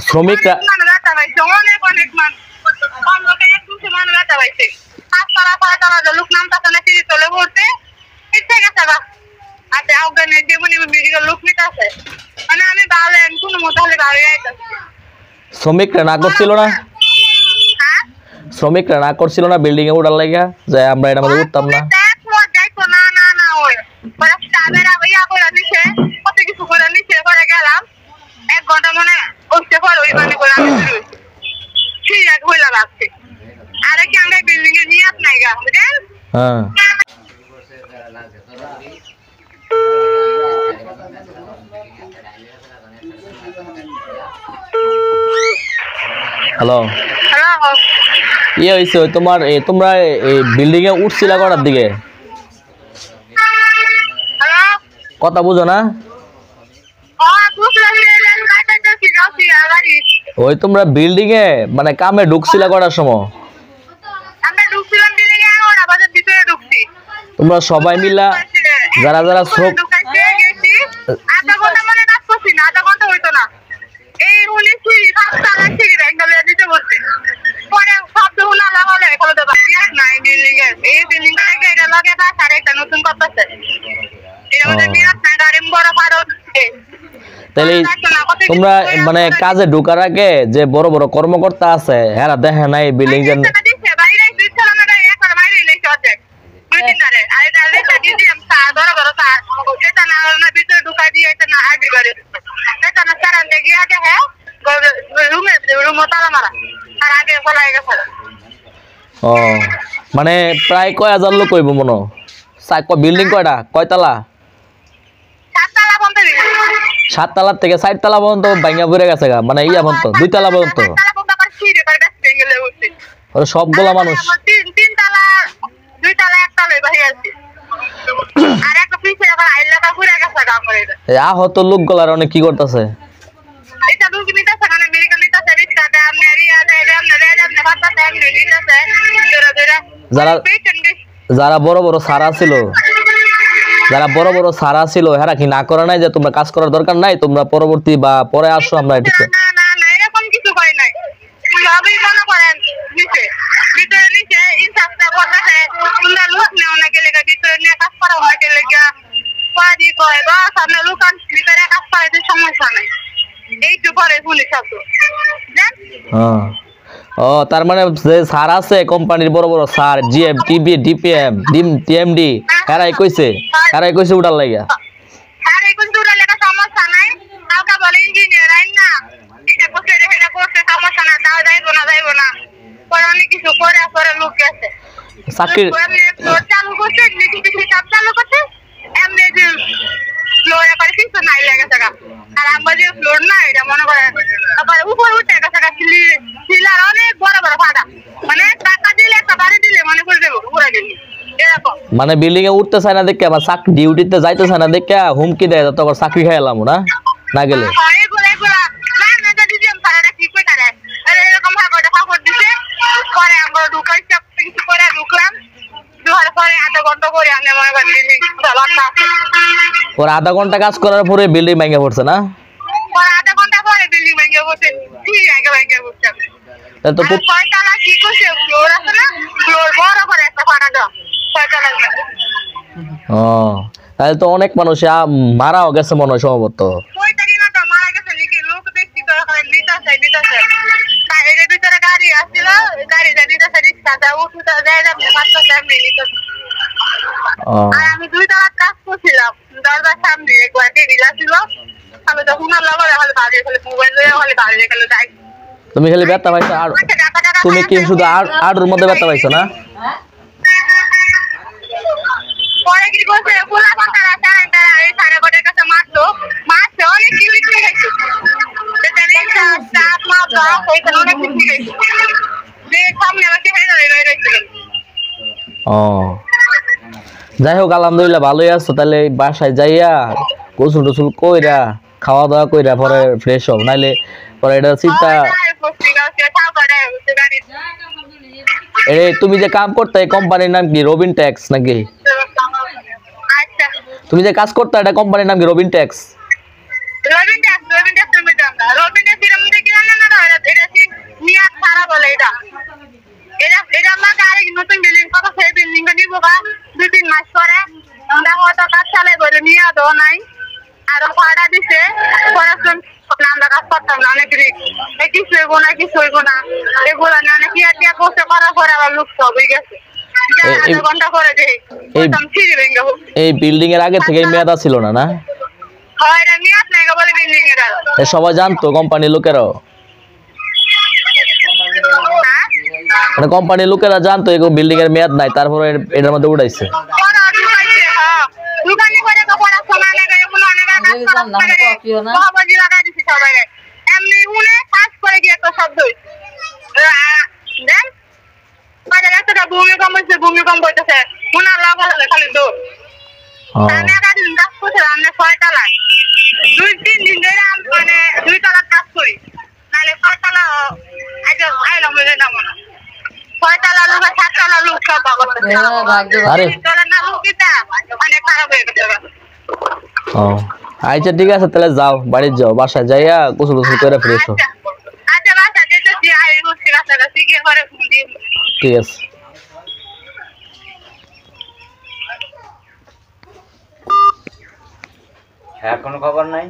শ্রমিকরা শ্রমিকরা না করছিল না শ্রমিকরা না করছিল না বিল্ডিং এ উঠার লাগা যে আমরা এটা মধ্যে উঠতাম না হ্যাঁ হ্যালো ইয়ে হয়েছে তোমার তোমরা বিল্ডিং এ উঠছিলা কটার দিকে কথা বুঝো না ওই তোমরা বিল্ডিং এ মানে কামে ঢুকছিলা কটার সময় তোমরা সবাই মিলা যারা যারা শ্রম তাহলে তোমরা মানে কাজে ঢোকার আগে যে বড় বড় কর্মকর্তা আছে হ্যাঁ দেখে নাই বিল্ডিং ও মানে প্রায় কয় হাজার লোক হইব মনে বিল্ডিং কয়টা কয়তলা 7 তলা থেকে 4 তলা পর্যন্ত ভাঙা পড়ে গেছে গা মানে ইয়া পর্যন্ত 2 তলা পর্যন্ত সবগুলা মানুষ আহত লোক গুলার অনেক কি করতেছে যারা বড় বড় সারা ছিল হেরা কি না করে নাই যে তোমরা কাজ করার দরকার নাই তোমরা পরবর্তী বা পরে আসো আমরা এটা ও তার মানে যে স্যার আছে কোম্পানির বড় বড় sir GM TB DPM TMD এরাই কইছে উঠার লাগিয়া চাকরির মানে বিল্ডিং এ উঠতে চায় না দেখে আবার চাকরি ডিউটিতে যাইতে চায় না দেখে হুমকি দেয় তখন চাকরি খাইলাম না গেলে ওর আধা ঘন্টা কাজ করার পরে বিল্ডিং ভেঙে পড়ছে না তাহলে তো অনেক মানুষ মারাও গেছে মনে হয় সম্ভবত আমি 2 তলা কাজ করছিলাম দরজার সামনে একবার ঢিলা ছিল আমি তখন তুমি খালি ব্যথা পাইছো আর তুমি কি শুধু আড়ুর মধ্যে ব্যথা পাইছো না পরে কি করছে পোলা পাতারা তারা এই সারা বটের কাছে মারলো অনেক কি হইছে জানি চাপ মা দাও কইতে অনেক কিছু হইছে যে সামনে আমাকে হেরে রইছে ও যাই হোক আলহামদুলিল্লাহ ভালোই আছো তাহলে বাসায় যাইয়া গোসল টোসল কইরা খাওয়া দাওয়া কইরা পরে ফ্রেশ হও নাইলে পরে এটা চিন্তা তুমি যে কাম করতে কোম্পানির নাম কি রবিন ট্যাক্স নাকি তুমি যে কাজ করতে এটা কোম্পানির নাম কি রবিন ট্যাক্স করতাম না, অনেক রিস্ক। কিছু হইব না, কিছু হইব না, এগুলো নিয়ে অনেক টিয়া করতে করার পরে আবার লোক সব হয়ে গেছে। আধা ঘন্টা করে দেই সিঁড়ি ভেঙে। এই বিল্ডিং এর আগে থেকে মেয়াদ ছিল না না? হয় না, মেয়াদ নাই বলে বিল্ডিং এর। সবাই জানতো কোম্পানির লোকেরাও? মানে কোম্পানির লোকেরা জানতো এই বিল্ডিং এর মেয়াদ নাই, তারপরে এটার মধ্যে উঠাইছে। ভূমিকম্প হইতেছে খালি দৌড়। আমি একাদিন কাজ করছিলাম 6 তলায়, 2-3 দিন ধরে মানে 2 তলার কাজ করি, নাহলে 6 তলা আইলাম বলে না মনে 6 তলা লোক 7 তলা লোক সব আরে অনেক খারাপ হয়ে গেছে। ও আচ্ছা ঠিক আছে, তাহলে যাও, বাড়ি যাও, বাসায় যাইয়া গোসল গোসল করে ফ্রেশ হও। আচ্ছা বাসা যেতেছি, আই বসছি রাস্তাঘাটে গিয়ে ঘরে ফোন দিয়ে। ঠিক আছে। হ্যাঁ, কোনো খবর নাই।